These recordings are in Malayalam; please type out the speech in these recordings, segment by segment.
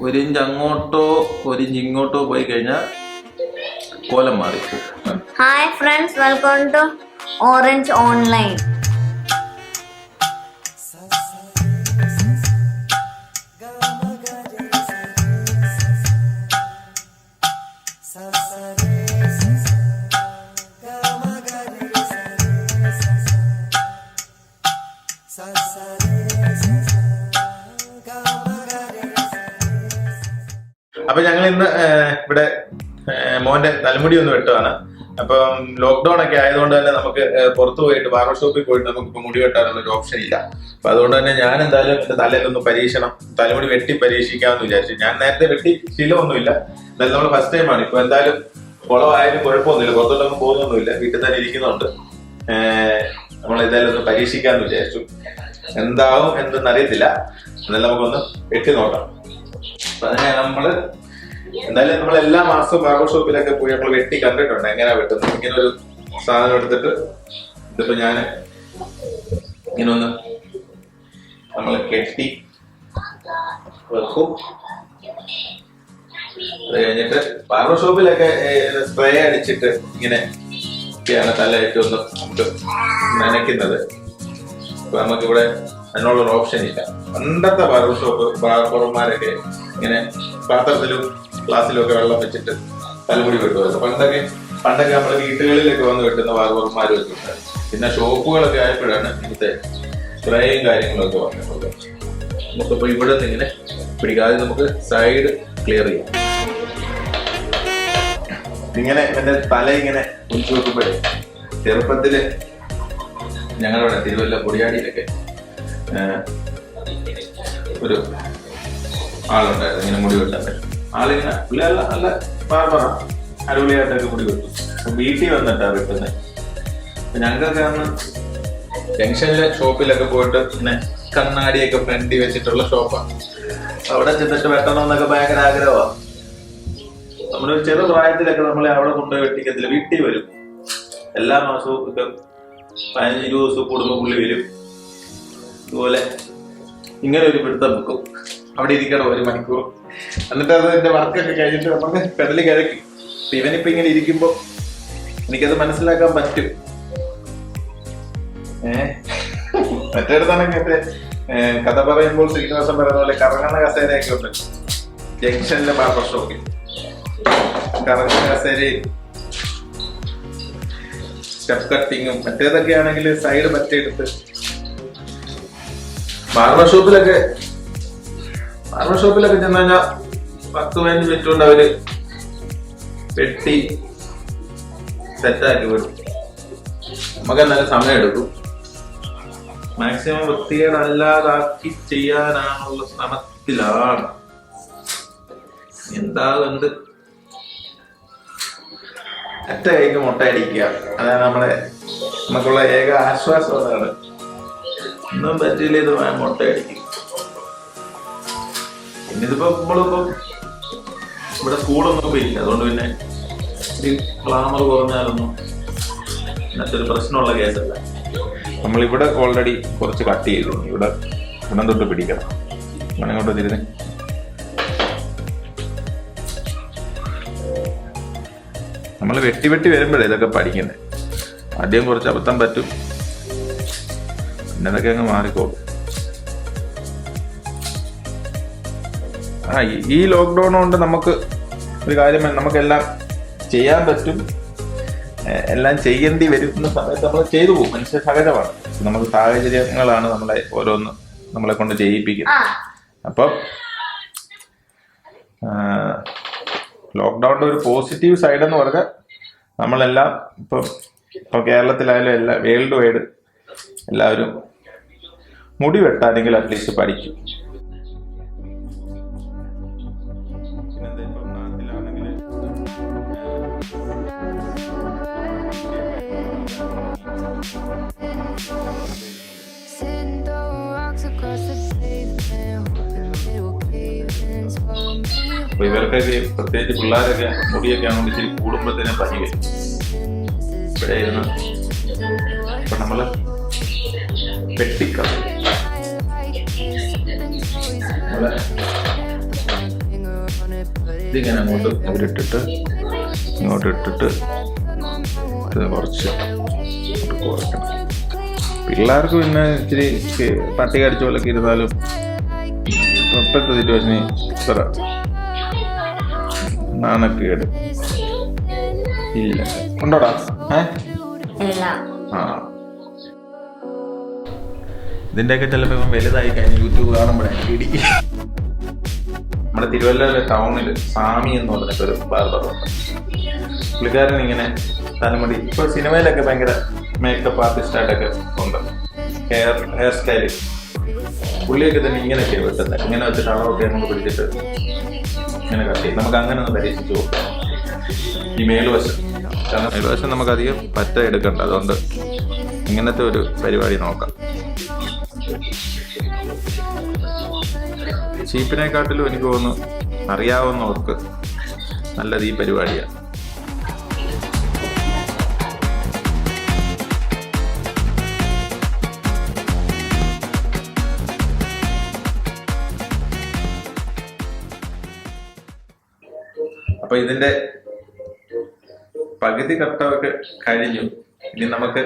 ഒരു ഇഞ്ച് അങ്ങോട്ടോ ഒരു ഇഞ്ച് ഇങ്ങോട്ടോ പോയി കഴിഞ്ഞാൽ കോലം മാറി. Hi friends, welcome to Orange Online. അപ്പൊ ഞങ്ങൾ ഇന്ന് ഇവിടെ മോന്റെ തലമുടി ഒന്ന് വെട്ടുവാണ്. അപ്പം ലോക്ക്ഡൌൺ ഒക്കെ ആയതുകൊണ്ട് തന്നെ നമുക്ക് പുറത്തു പോയിട്ട് ബാർബർ ഷോപ്പിൽ പോയിട്ട് നമുക്ക് ഇപ്പൊ മുടി വെട്ടാനുള്ള ഒരു ഓപ്ഷൻ ഇല്ല. അപ്പൊ അതുകൊണ്ട് തന്നെ ഞാൻ എന്തായാലും എന്റെ തലയിലൊന്ന് തലമുടി വെട്ടി പരീക്ഷിക്കാമെന്ന് വിചാരിച്ചു. ഞാൻ നേരത്തെ വെട്ടി ശീലമൊന്നുമില്ല, എന്നാലും നമ്മൾ ഫസ്റ്റ് ടൈമാണ്. ഇപ്പൊ എന്തായാലും കുളമായാലും കുഴപ്പമൊന്നുമില്ല, പുറത്തോട്ടൊന്നും പോകുന്നൊന്നുമില്ല, വീട്ടിൽ തന്നെ ഇരിക്കുന്നുണ്ട്. നമ്മൾ എന്തായാലും ഒന്ന് പരീക്ഷിക്കാന്ന് വിചാരിച്ചു. എന്താവും എന്തെന്ന് അറിയത്തില്ല, എന്നാലും നമുക്കൊന്ന് വെട്ടി നോക്കാം. അപ്പൊ അതിനെ നമ്മള് എന്തായാലും നമ്മൾ എല്ലാ മാസവും ബാർബർ ഷോപ്പിലൊക്കെ പോയി നമ്മൾ വെട്ടി കണ്ടിട്ടുണ്ട് എങ്ങനെയാ വെട്ടുന്നത്. ഇങ്ങനെ ഒരു സാധനം എടുത്തിട്ട് ഇതിപ്പോ ഞാൻ ഇങ്ങനെ ഒന്ന് നമ്മൾ കെട്ടി വെക്കും. അത് കഴിഞ്ഞിട്ട് ബാർബർ ഷോപ്പിലൊക്കെ സ്പ്രേ അടിച്ചിട്ട് ഇങ്ങനെ ഒക്കെയാണ് തലയിട്ട് ഒന്ന് നമുക്ക് നനയ്ക്കുന്നത്. അപ്പൊ നമുക്കിവിടെ അതിനുള്ളൊരു ഓപ്ഷൻ ഇല്ല. പണ്ടത്തെ ബാർബർമാരൊക്കെ ഇങ്ങനെ പാത്രത്തിലും ഗ്ലാസ്സിലും ഒക്കെ വെള്ളം വെച്ചിട്ട് തലമുടി വെട്ടുമായിരുന്നു. പണ്ടൊക്കെ നമ്മുടെ വീട്ടുകളിലൊക്കെ വന്ന് വെട്ടുന്ന ബാർബർമാർ വെച്ചിട്ടുണ്ട്. പിന്നെ ഷോപ്പുകളൊക്കെ ആയപ്പോഴാണ് ഇങ്ങനത്തെ സ്പ്രേയും കാര്യങ്ങളൊക്കെ വന്നിട്ടുള്ളത്. നമുക്കിപ്പോ ഇവിടെ നിന്ന് ഇങ്ങനെ പിടിക്കാതെ നമുക്ക് സൈഡ് ക്ലിയർ ചെയ്യാം. ഇങ്ങനെ എന്റെ തല ഇങ്ങനെ കുഞ്ചു വെക്കുമ്പോഴേ ചെറുപ്പത്തില് ഞങ്ങളുടെ തിരുവല്ല പൊടിയാടിയിലൊക്കെ ഒരു ആളുണ്ടായിരുന്നു ഇങ്ങനെ മുടി വെട്ടാൻ പറ്റും. ആളിങ്ങനെ പുള്ളിയല്ല, നല്ല ബാർബറാ, അടിപൊളിയായിട്ടൊക്കെ മുടി വെട്ടും. വീട്ടിൽ വന്നിട്ടാ വെട്ടുന്നത്. ഞങ്ങൾക്കൊക്കെ അന്ന് ജംഗ്ഷനിലെ ഷോപ്പിലൊക്കെ പോയിട്ട് ഇങ്ങനെ കണ്ണാടിയൊക്കെ ഫ്രണ്ടി വെച്ചിട്ടുള്ള ഷോപ്പാണ്. അവിടെ ചെന്നിട്ട് വെട്ടണമെന്നൊക്കെ ഭയങ്കര ആഗ്രഹമാണ്. നമ്മുടെ ഒരു ചെറു പ്രായത്തിലൊക്കെ നമ്മളെ അവിടെ കൊണ്ടുപോയി വെട്ടിക്കത്തില്ല, വീട്ടിൽ വരും. എല്ലാ മാസവും ഒക്കെ 15-20 ദിവസം കൂടുമ്പോൾ പുള്ളി വരും. ഇതുപോലെ ഇങ്ങനെ ഒരു പിടുത്തം വെക്കും, അവിടെ ഇരിക്കണം 1 മണിക്കൂർ. എന്നിട്ട് അത് എന്റെ വർക്കൊക്കെ കഴിഞ്ഞിട്ട് നമുക്ക് പെടലി കിഴക്കി. ഇവനിപ്പോ ഇങ്ങനെ ഇരിക്കുമ്പോ എനിക്കത് മനസ്സിലാക്കാൻ പറ്റും. മറ്റേടത്താണെങ്കിൽ മറ്റേ കഥ പറയുമ്പോൾ ശ്രീനിവാസം പറയുന്ന പോലെ കറങ്ങുന്ന കസേരയൊക്കെ ഉണ്ട് ജംഗ്ഷനിലെ ബാർബർ ഷോപ്പിൽ. കറങ്ങുന്ന കസേരയും സ്റ്റെപ്പ് കട്ടിങ്ങും മറ്റേതൊക്കെ ആണെങ്കിൽ സൈഡ് പറ്റിയെടുത്ത് ബാർബർ ഷോപ്പിലൊക്കെ ചെന്ന് കഴിഞ്ഞാൽ 10-15 മിനിറ്റ് കൊണ്ട് അവര് വെട്ടി സെറ്റാക്കി വിടും. നമുക്ക് എന്തായാലും സമയം എടുക്കും. മാക്സിമം വൃത്തികേടല്ലാതാക്കി ചെയ്യാനാണുള്ള ശ്രമത്തിലാണ്. എന്താകുന്നത് ഒറ്റ കൈക്ക് മുട്ടയടിക്കുക, അതാണ് നമുക്കുള്ള ഏക ആശ്വാസം. അതാണ്, ഒന്നും പറ്റില്ല, ഇത് മുട്ടയടിക്കും. പിന്നെ ഇതിപ്പോ നമ്മളിപ്പം ഇവിടെ സ്കൂളൊന്നും ഇല്ല, അതുകൊണ്ട് പിന്നെ ഗ്ലാമർ കുറഞ്ഞാലൊന്നും മറ്റൊരു പ്രശ്നമുള്ള കേസല്ല. നമ്മളിവിടെ ഓൾറെഡി കുറച്ച് കട്ട് ചെയ്തു. ഇവിടെ ഗുണം തൊട്ട് പിടിക്കണം. അങ്ങനെ കൊണ്ട് തിരുന്ന് നമ്മൾ വെട്ടി വരുമ്പോഴേ ഇതൊക്കെ പഠിക്കുന്നത്. ആദ്യം കുറച്ച് അബദ്ധം പറ്റും, പിന്നെ ഇതൊക്കെ അങ്ങ് മാറിക്കോളും. ഈ ലോക്ക്ഡൗൺ കൊണ്ട് നമുക്ക് ഒരു കാര്യം, നമുക്കെല്ലാം ചെയ്യാൻ പറ്റും, എല്ലാം ചെയ്യേണ്ടി വരുന്ന സമയത്ത് നമ്മൾ ചെയ്തു പോകും. മനുഷ്യ സഹജമാണ്. നമുക്ക് സാഹചര്യങ്ങളാണ് നമ്മളെ കൊണ്ട് ചെയ്യിപ്പിക്കുന്നത്. അപ്പം ലോക്ക്ഡൗണിന്റെ ഒരു പോസിറ്റീവ് സൈഡ് എന്ന് പറഞ്ഞാൽ നമ്മളെല്ലാം ഇപ്പൊ കേരളത്തിലായാലും എല്ലാ വേൾഡ് വൈഡ് എല്ലാവരും മുടി വെട്ടാനെങ്കിൽ അറ്റ്ലീസ്റ്റ് പഠിക്കും. അപ്പൊ ഇവർക്കൊക്കെ പ്രത്യേകിച്ച് പിള്ളേരൊക്കെ മുടിയൊക്കെ ആണെങ്കിൽ ഇച്ചിരി കൂടുമ്പോഴത്തേനെ പനി വരും. ഇവിടെ ഇരുന്ന് ഇപ്പൊ നമ്മള് വെട്ടിക്കളയും. ഇതിങ്ങനെ അങ്ങോട്ട് ഇവരിട്ടിട്ട് ഇങ്ങോട്ട് ഇട്ടിട്ട് ഇത് കുറച്ച് കുറയ്ക്കണം. പിള്ളേർക്ക് പിന്നെ ഇച്ചിരി പട്ടി കടിച്ച പോലൊക്കെ ഇരുന്നാലും ഇപ്പോഴത്തെ സിറ്റുവേഷന് ഇത്ര നാണക്കേട് ഇല്ല. ഉണ്ടോടാ? ഇല്ല. ആ, ഇതിന്റെയൊക്കെ ചിലപ്പോൾ ഇവൻ വലുതായി കഴിഞ്ഞ് യൂട്യൂബ് കാണുമ്പോഴേ ഇടി. നമ്മുടെ തിരുവല്ല ടൗണിൽ സാമി എന്ന് പറഞ്ഞിട്ടൊരു ബാർബറുണ്ട്. പുള്ളിക്കാരൻ ഇങ്ങനെ തലമുടി ഇപ്പൊ സിനിമയിലൊക്കെ ഭയങ്കര മേക്കപ്പ് ആർട്ടിസ്റ്റായിട്ടൊക്കെ ഉണ്ട്. ഹെയർ സ്റ്റൈല് പുള്ളിയൊക്കെ തന്നെ ഇങ്ങനെയൊക്കെ വെട്ടുന്നത്. ഇങ്ങനെ വെച്ചിട്ട് അളവൊക്കെ അങ്ങോട്ട് പിടിച്ചിട്ട് ഇങ്ങനെ കട്ട് ചെയ്യും. നമുക്ക് അങ്ങനെ ഒന്ന് പരീക്ഷിച്ച് നോക്കാം. ഈ മേലുവശം, കാരണം മേലുവശം നമുക്കധികം പറ്റ എടുക്കണ്ട, അതുകൊണ്ട് ഇങ്ങനത്തെ ഒരു പരിപാടി നോക്കാം. ചീപ്പിനെക്കാട്ടിലും എനിക്ക് തോന്നുന്നു അറിയാവുന്നവർക്ക് നല്ലത് ഈ പരിപാടിയാണ്. അപ്പൊ ഇതിന്റെ പകുതി കട്ടമൊക്കെ കഴിഞ്ഞു. ഇനി നമുക്ക്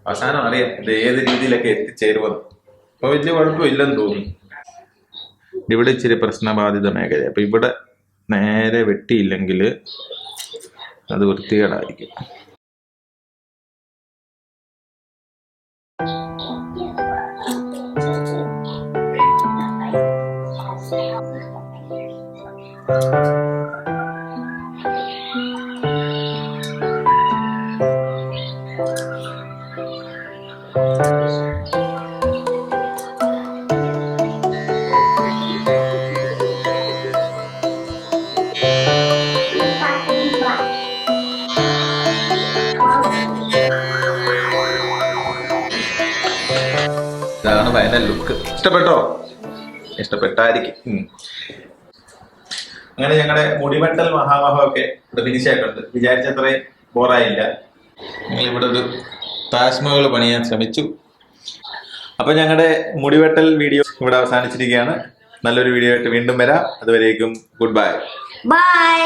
അവസാനം അറിയാം ഇത് ഏത് രീതിയിലൊക്കെ എത്തിച്ചേരുമെന്ന്. അപ്പൊ വലിയ കുഴപ്പമില്ലെന്ന് തോന്നുന്നു. ഇവിടെ ഇച്ചിരി പ്രശ്നബാധിത മേഖല. അപ്പൊ ഇവിടെ നേരെ വെട്ടിയില്ലെങ്കിൽ അത് വൃത്തികേടായിരിക്കും. ഇതാണ് ഫൈനൽ ലുക്ക്. ഇഷ്ടപ്പെട്ടോ? ഇഷ്ടപ്പെട്ടായിരിക്കും. അങ്ങനെ ഞങ്ങളുടെ മുടിവെട്ടൽ മഹാമഹമൊക്കെ ഇവിടെ ഫിനിഷ് ആയിട്ടുണ്ട്. വിചാരിച്ചത്രയും ബോറായില്ല. ഞങ്ങൾ ഇവിടെ ഒരു താജ്മഹൽ പണിയാൻ ശ്രമിച്ചു. അപ്പൊ ഞങ്ങളുടെ മുടിവെട്ടൽ വീഡിയോ ഇവിടെ അവസാനിച്ചിരിക്കുകയാണ്. നല്ലൊരു വീഡിയോ ആയിട്ട് വീണ്ടും വരാം. അതുവരേക്കും ഗുഡ് ബൈ. ബൈ.